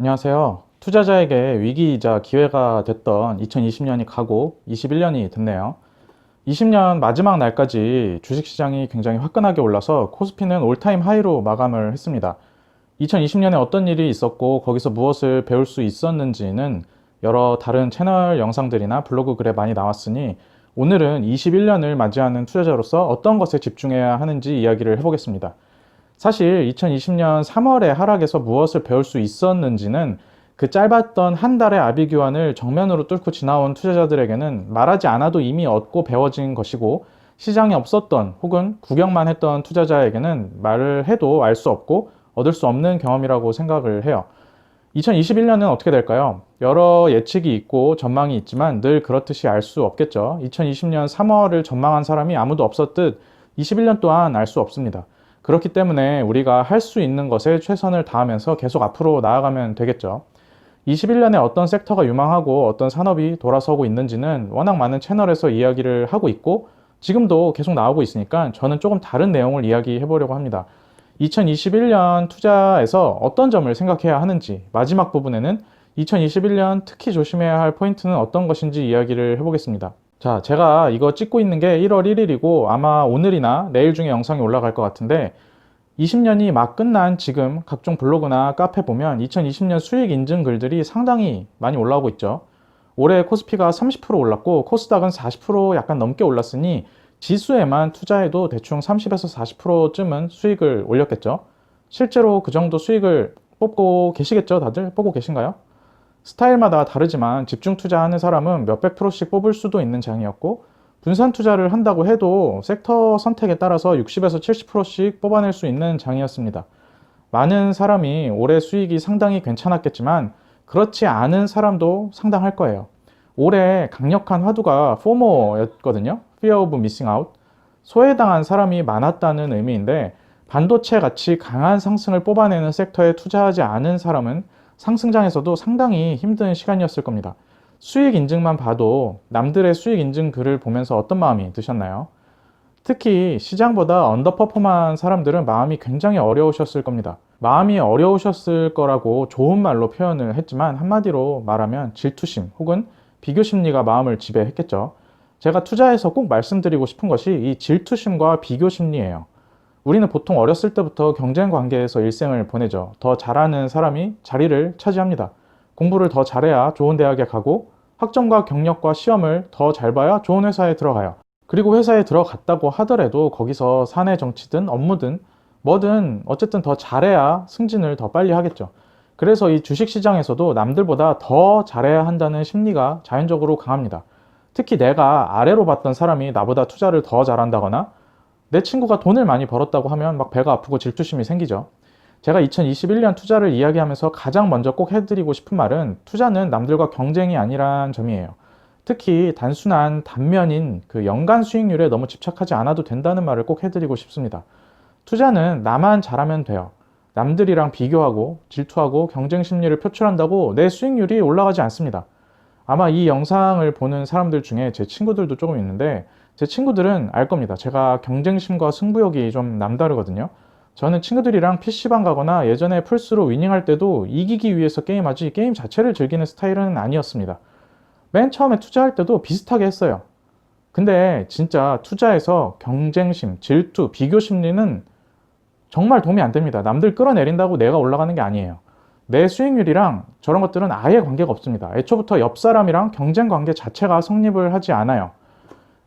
안녕하세요. 투자자에게 위기이자 기회가 됐던 2020년이 가고 21년이 됐네요. 20년 마지막 날까지 주식시장이 굉장히 화끈하게 올라서 코스피는 올타임 하이로 마감을 했습니다. 2020년에 어떤 일이 있었고 거기서 무엇을 배울 수 있었는지는 여러 다른 채널 영상들이나 블로그 글에 많이 나왔으니 오늘은 21년을 맞이하는 투자자로서 어떤 것에 집중해야 하는지 이야기를 해보겠습니다. 사실 2020년 3월에 하락에서 무엇을 배울 수 있었는지는 그 짧았던 한 달의 아비규환을 정면으로 뚫고 지나온 투자자들에게는 말하지 않아도 이미 얻고 배워진 것이고, 시장에 없었던 혹은 구경만 했던 투자자에게는 말을 해도 알 수 없고 얻을 수 없는 경험이라고 생각을 해요. 2021년은 어떻게 될까요? 여러 예측이 있고 전망이 있지만 늘 그렇듯이 알 수 없겠죠. 2020년 3월을 전망한 사람이 아무도 없었듯 21년 또한 알 수 없습니다. 그렇기 때문에 우리가 할 수 있는 것에 최선을 다하면서 계속 앞으로 나아가면 되겠죠. 21년에 어떤 섹터가 유망하고 어떤 산업이 돌아서고 있는지는 워낙 많은 채널에서 이야기를 하고 있고 지금도 계속 나오고 있으니까 저는 조금 다른 내용을 이야기해 보려고 합니다. 2021년 투자에서 어떤 점을 생각해야 하는지, 마지막 부분에는 2021년 특히 조심해야 할 포인트는 어떤 것인지 이야기를 해보겠습니다. 자, 제가 이거 찍고 있는 게 1월 1일이고 아마 오늘이나 내일 중에 영상이 올라갈 것 같은데, 20년이 막 끝난 지금 각종 블로그나 카페 보면 2020년 수익 인증 글들이 상당히 많이 올라오고 있죠. 올해 코스피가 30% 올랐고 코스닥은 40% 약간 넘게 올랐으니 지수에만 투자해도 대충 30에서 40%쯤은 수익을 올렸겠죠. 실제로 그 정도 수익을 뽑고 계시겠죠? 다들 뽑고 계신가요? 스타일마다 다르지만 집중 투자하는 사람은 몇백 프로씩 뽑을 수도 있는 장이었고, 분산 투자를 한다고 해도 섹터 선택에 따라서 60에서 70%씩 뽑아낼 수 있는 장이었습니다. 많은 사람이 올해 수익이 상당히 괜찮았겠지만 그렇지 않은 사람도 상당할 거예요. 올해 강력한 화두가 FOMO였거든요. Fear of Missing Out. 소외당한 사람이 많았다는 의미인데, 반도체 같이 강한 상승을 뽑아내는 섹터에 투자하지 않은 사람은 상승장에서도 상당히 힘든 시간이었을 겁니다. 수익 인증만 봐도 남들의 수익 인증 글을 보면서 어떤 마음이 드셨나요? 특히 시장보다 언더퍼폼한 사람들은 마음이 굉장히 어려우셨을 겁니다. 마음이 어려우셨을 거라고 좋은 말로 표현을 했지만 한마디로 말하면 질투심 혹은 비교 심리가 마음을 지배했겠죠. 제가 투자에서 꼭 말씀드리고 싶은 것이 이 질투심과 비교 심리예요. 우리는 보통 어렸을 때부터 경쟁 관계에서 일생을 보내죠. 더 잘하는 사람이 자리를 차지합니다. 공부를 더 잘해야 좋은 대학에 가고 학점과 경력과 시험을 더 잘 봐야 좋은 회사에 들어가요. 그리고 회사에 들어갔다고 하더라도 거기서 사내 정치든 업무든 뭐든 어쨌든 더 잘해야 승진을 더 빨리 하겠죠. 그래서 이 주식시장에서도 남들보다 더 잘해야 한다는 심리가 자연적으로 강합니다. 특히 내가 아래로 봤던 사람이 나보다 투자를 더 잘한다거나 내 친구가 돈을 많이 벌었다고 하면 막 배가 아프고 질투심이 생기죠. 제가 2021년 투자를 이야기하면서 가장 먼저 꼭 해드리고 싶은 말은 투자는 남들과 경쟁이 아니란 점이에요. 특히 단순한 단면인 그 연간 수익률에 너무 집착하지 않아도 된다는 말을 꼭 해드리고 싶습니다. 투자는 나만 잘하면 돼요. 남들이랑 비교하고 질투하고 경쟁 심리를 표출한다고 내 수익률이 올라가지 않습니다. 아마 이 영상을 보는 사람들 중에 제 친구들도 조금 있는데, 제 친구들은 알 겁니다. 제가 경쟁심과 승부욕이 좀 남다르거든요. 저는 친구들이랑 PC방 가거나 예전에 플스로 위닝할 때도 이기기 위해서 게임하지 게임 자체를 즐기는 스타일은 아니었습니다. 맨 처음에 투자할 때도 비슷하게 했어요. 근데 진짜 투자에서 경쟁심, 질투, 비교 심리는 정말 도움이 안 됩니다. 남들 끌어내린다고 내가 올라가는 게 아니에요. 내 수익률이랑 저런 것들은 아예 관계가 없습니다. 애초부터 옆 사람이랑 경쟁 관계 자체가 성립을 하지 않아요.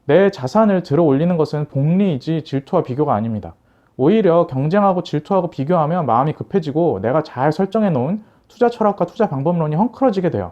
내 자산을 들어 올리는 것은 복리이지 질투와 비교가 아닙니다. 오히려 경쟁하고 질투하고 비교하면 마음이 급해지고 내가 잘 설정해 놓은 투자 철학과 투자 방법론이 헝클어지게 돼요.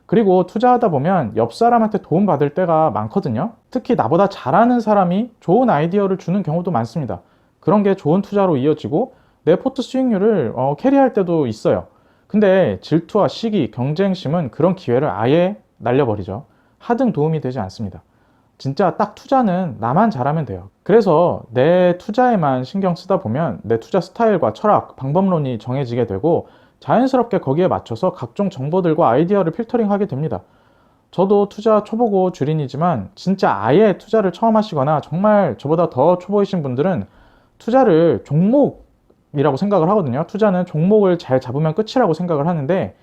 그리고 투자하다 보면 옆 사람한테 도움 받을 때가 많거든요. 특히 나보다 잘하는 사람이 좋은 아이디어를 주는 경우도 많습니다. 그런 게 좋은 투자로 이어지고 내 포트 수익률을 캐리할 때도 있어요. 근데 질투와 시기, 경쟁심은 그런 기회를 아예 날려버리죠. 하등 도움이 되지 않습니다. 진짜 딱 투자는 나만 잘하면 돼요. 그래서 내 투자에만 신경 쓰다 보면 내 투자 스타일과 철학, 방법론이 정해지게 되고 자연스럽게 거기에 맞춰서 각종 정보들과 아이디어를 필터링하게 됩니다. 저도 투자 초보고 주린이지만 진짜 아예 투자를 처음 하시거나 정말 저보다 더 초보이신 분들은 투자를 종목이라고 생각을 하거든요. 투자는 종목을 잘 잡으면 끝이라고 생각을 하는데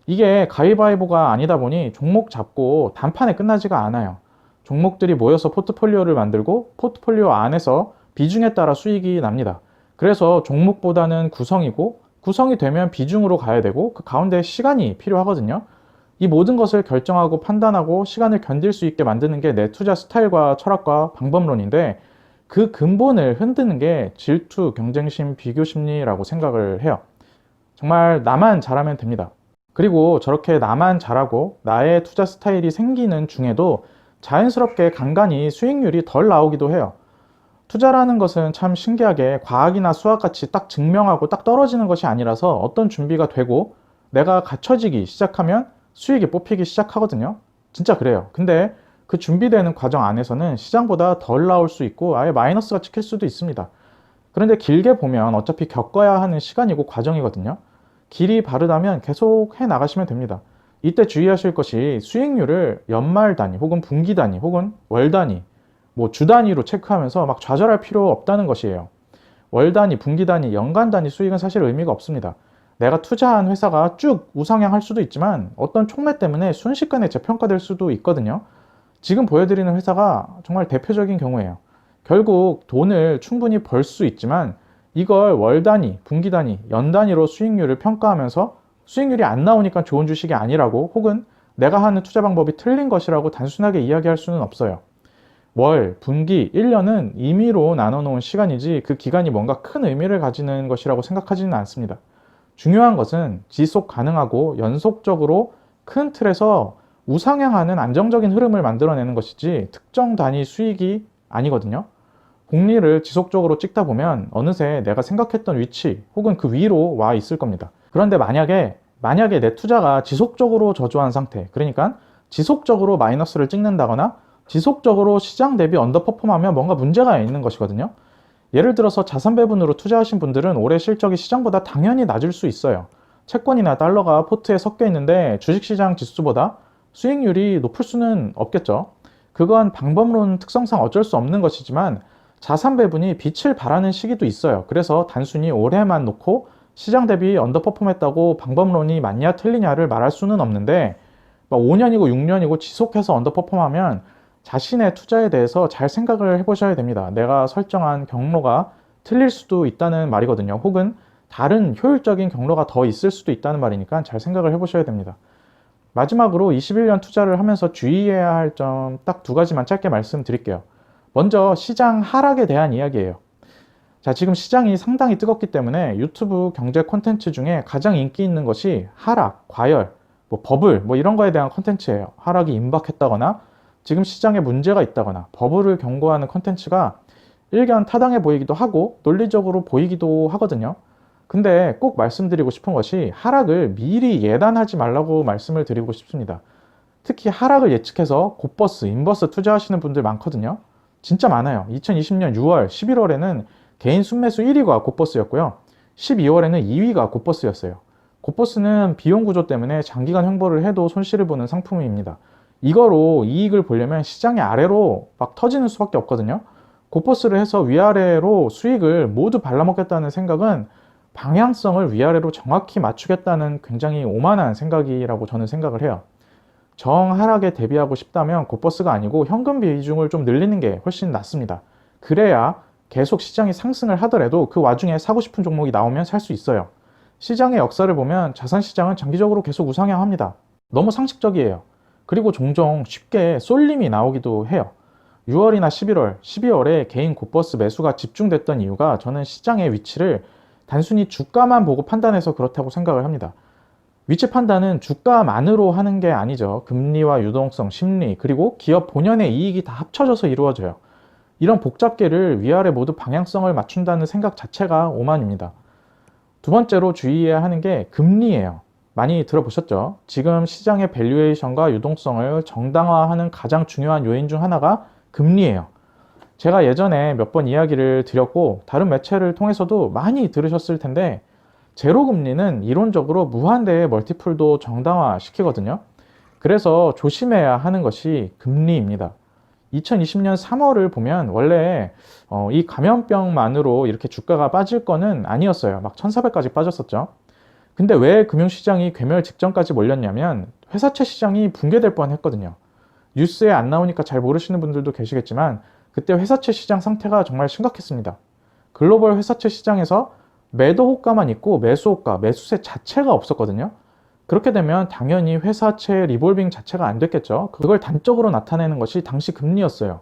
이게 가위바위보가 아니다 보니 종목 잡고 단판에 끝나지가 않아요. 종목들이 모여서 포트폴리오를 만들고 포트폴리오 안에서 비중에 따라 수익이 납니다. 그래서 종목보다는 구성이고 구성이 되면 비중으로 가야 되고 그 가운데 시간이 필요하거든요. 이 모든 것을 결정하고 판단하고 시간을 견딜 수 있게 만드는 게 내 투자 스타일과 철학과 방법론인데 그 근본을 흔드는 게 질투, 경쟁심, 비교심리라고 생각을 해요. 정말 나만 잘하면 됩니다. 그리고 저렇게 나만 잘하고 나의 투자 스타일이 생기는 중에도 자연스럽게 간간히 수익률이 덜 나오기도 해요. 투자라는 것은 참 신기하게 과학이나 수학같이 딱 증명하고 딱 떨어지는 것이 아니라서 어떤 준비가 되고 내가 갖춰지기 시작하면 수익이 뽑히기 시작하거든요. 진짜 그래요. 근데 그 준비되는 과정 안에서는 시장보다 덜 나올 수 있고 아예 마이너스가 찍힐 수도 있습니다. 그런데 길게 보면 어차피 겪어야 하는 시간이고 과정이거든요. 길이 바르다면 계속 해 나가시면 됩니다. 이때 주의하실 것이 수익률을 연말 단위 혹은 분기 단위 혹은 월 단위 뭐 주 단위로 체크하면서 막 좌절할 필요 없다는 것이에요. 월 단위, 분기 단위, 연간 단위 수익은 사실 의미가 없습니다. 내가 투자한 회사가 쭉 우상향할 수도 있지만 어떤 촉매 때문에 순식간에 재평가될 수도 있거든요. 지금 보여드리는 회사가 정말 대표적인 경우예요. 결국 돈을 충분히 벌 수 있지만 이걸 월 단위, 분기 단위, 연 단위로 수익률을 평가하면서 수익률이 안 나오니까 좋은 주식이 아니라고 혹은 내가 하는 투자 방법이 틀린 것이라고 단순하게 이야기할 수는 없어요. 월, 분기, 1년은 임의로 나눠 놓은 시간이지 그 기간이 뭔가 큰 의미를 가지는 것이라고 생각하지는 않습니다. 중요한 것은 지속 가능하고 연속적으로 큰 틀에서 우상향하는 안정적인 흐름을 만들어내는 것이지 특정 단위 수익이 아니거든요. 복리를 지속적으로 찍다 보면 어느새 내가 생각했던 위치 혹은 그 위로 와 있을 겁니다. 그런데 만약에 내 투자가 지속적으로 저조한 상태, 그러니까 지속적으로 마이너스를 찍는다거나 지속적으로 시장 대비 언더퍼폼하면 뭔가 문제가 있는 것이거든요. 예를 들어서 자산 배분으로 투자하신 분들은 올해 실적이 시장보다 당연히 낮을 수 있어요. 채권이나 달러가 포트에 섞여 있는데 주식시장 지수보다 수익률이 높을 수는 없겠죠. 그건 방법론 특성상 어쩔 수 없는 것이지만 자산 배분이 빛을 발하는 시기도 있어요. 그래서 단순히 올해만 놓고 시장 대비 언더퍼폼했다고 방법론이 맞냐 틀리냐를 말할 수는 없는데 5년이고 6년이고 지속해서 언더퍼폼하면 자신의 투자에 대해서 잘 생각을 해보셔야 됩니다. 내가 설정한 경로가 틀릴 수도 있다는 말이거든요. 혹은 다른 효율적인 경로가 더 있을 수도 있다는 말이니까 잘 생각을 해보셔야 됩니다. 마지막으로 21년 투자를 하면서 주의해야 할 점 딱 두 가지만 짧게 말씀드릴게요. 먼저 시장 하락에 대한 이야기예요. 자, 지금 시장이 상당히 뜨겁기 때문에 유튜브 경제 콘텐츠 중에 가장 인기 있는 것이 하락, 과열, 버블 이런 거에 대한 콘텐츠예요. 하락이 임박했다거나 지금 시장에 문제가 있다거나 버블을 경고하는 콘텐츠가 일견 타당해 보이기도 하고 논리적으로 보이기도 하거든요. 근데 꼭 말씀드리고 싶은 것이 하락을 미리 예단하지 말라고 말씀을 드리고 싶습니다. 특히 하락을 예측해서 곧버스, 인버스 투자하시는 분들 많거든요. 진짜 많아요. 2020년 6월, 11월에는 개인 순매수 1위가 곧버스였고요. 12월에는 2위가 곧버스였어요. 곧버스는 비용 구조 때문에 장기간 횡보를 해도 손실을 보는 상품입니다. 이거로 이익을 보려면 시장의 아래로 막 터지는 수밖에 없거든요. 곧버스를 해서 위아래로 수익을 모두 발라먹겠다는 생각은 방향성을 위아래로 정확히 맞추겠다는 굉장히 오만한 생각이라고 저는 생각을 해요. 정하락에 대비하고 싶다면 곧버스가 아니고 현금 비중을 좀 늘리는 게 훨씬 낫습니다. 그래야 계속 시장이 상승을 하더라도 그 와중에 사고 싶은 종목이 나오면 살 수 있어요. 시장의 역사를 보면 자산시장은 장기적으로 계속 우상향합니다. 너무 상식적이에요. 그리고 종종 쉽게 쏠림이 나오기도 해요. 6월이나 11월, 12월에 개인 곧버스 매수가 집중됐던 이유가 저는 시장의 위치를 단순히 주가만 보고 판단해서 그렇다고 생각을 합니다. 위치 판단은 주가만으로 하는 게 아니죠. 금리와 유동성, 심리, 그리고 기업 본연의 이익이 다 합쳐져서 이루어져요. 이런 복잡계를 위아래 모두 방향성을 맞춘다는 생각 자체가 오만입니다. 두 번째로 주의해야 하는 게 금리예요. 많이 들어보셨죠? 지금 시장의 밸류에이션과 유동성을 정당화하는 가장 중요한 요인 중 하나가 금리예요. 제가 예전에 몇 번 이야기를 드렸고 다른 매체를 통해서도 많이 들으셨을 텐데 제로금리는 이론적으로 무한대의 멀티플도 정당화 시키거든요. 그래서 조심해야 하는 것이 금리입니다. 2020년 3월을 보면 원래 이 감염병만으로 이렇게 주가가 빠질 거는 아니었어요. 막 1400까지 빠졌었죠. 근데 왜 금융시장이 괴멸 직전까지 몰렸냐면 회사채 시장이 붕괴될 뻔했거든요. 뉴스에 안 나오니까 잘 모르시는 분들도 계시겠지만 그때 회사채 시장 상태가 정말 심각했습니다. 글로벌 회사채 시장에서 매도 호가만 있고 매수 호가, 매수세 자체가 없었거든요. 그렇게 되면 당연히 회사채 리볼빙 자체가 안 됐겠죠. 그걸 단적으로 나타내는 것이 당시 금리였어요.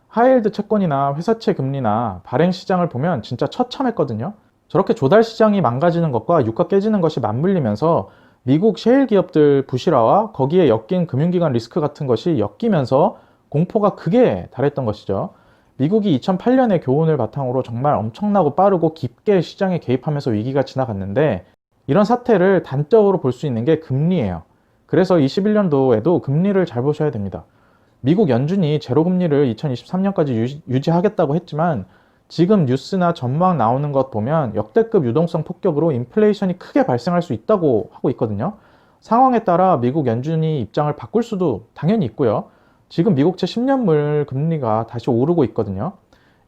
하이힐드 채권이나 회사채 금리나 발행 시장을 보면 진짜 처참했거든요. 저렇게 조달 시장이 망가지는 것과 유가 깨지는 것이 맞물리면서 미국 셰일 기업들 부실화와 거기에 엮인 금융기관 리스크 같은 것이 엮이면서 공포가 극에 달했던 것이죠. 미국이 2008년의 교훈을 바탕으로 정말 엄청나고 빠르고 깊게 시장에 개입하면서 위기가 지나갔는데 이런 사태를 단적으로 볼 수 있는 게 금리예요. 그래서 21년도에도 금리를 잘 보셔야 됩니다. 미국 연준이 제로금리를 2023년까지 유지하겠다고 했지만 지금 뉴스나 전망 나오는 것 보면 역대급 유동성 폭격으로 인플레이션이 크게 발생할 수 있다고 하고 있거든요. 상황에 따라 미국 연준이 입장을 바꿀 수도 당연히 있고요. 지금 미국채 10년물 금리가 다시 오르고 있거든요.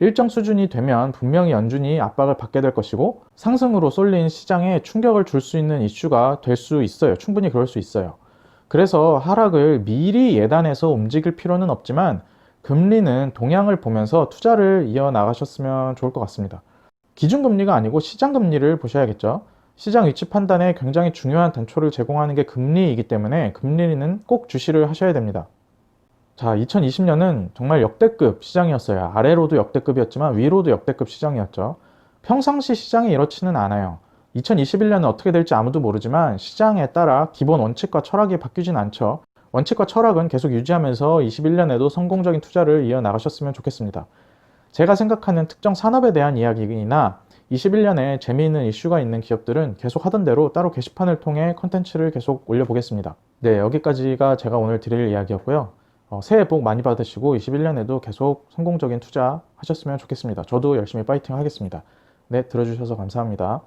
일정 수준이 되면 분명히 연준이 압박을 받게 될 것이고 상승으로 쏠린 시장에 충격을 줄 수 있는 이슈가 될 수 있어요. 충분히 그럴 수 있어요. 그래서 하락을 미리 예단해서 움직일 필요는 없지만 금리는 동향을 보면서 투자를 이어나가셨으면 좋을 것 같습니다. 기준금리가 아니고 시장금리를 보셔야겠죠. 시장 위치 판단에 굉장히 중요한 단초를 제공하는 게 금리이기 때문에 금리는 꼭 주시를 하셔야 됩니다. 자, 2020년은 정말 역대급 시장이었어요. 아래로도 역대급이었지만 위로도 역대급 시장이었죠. 평상시 시장이 이렇지는 않아요. 2021년은 어떻게 될지 아무도 모르지만 시장에 따라 기본 원칙과 철학이 바뀌진 않죠. 원칙과 철학은 계속 유지하면서 21년에도 성공적인 투자를 이어나가셨으면 좋겠습니다. 제가 생각하는 특정 산업에 대한 이야기나 21년에 재미있는 이슈가 있는 기업들은 계속 하던 대로 따로 게시판을 통해 컨텐츠를 계속 올려보겠습니다. 네, 여기까지가 제가 오늘 드릴 이야기였고요. 새해 복 많이 받으시고 21년에도 계속 성공적인 투자 하셨으면 좋겠습니다. 저도 열심히 파이팅 하겠습니다. 네, 들어주셔서 감사합니다.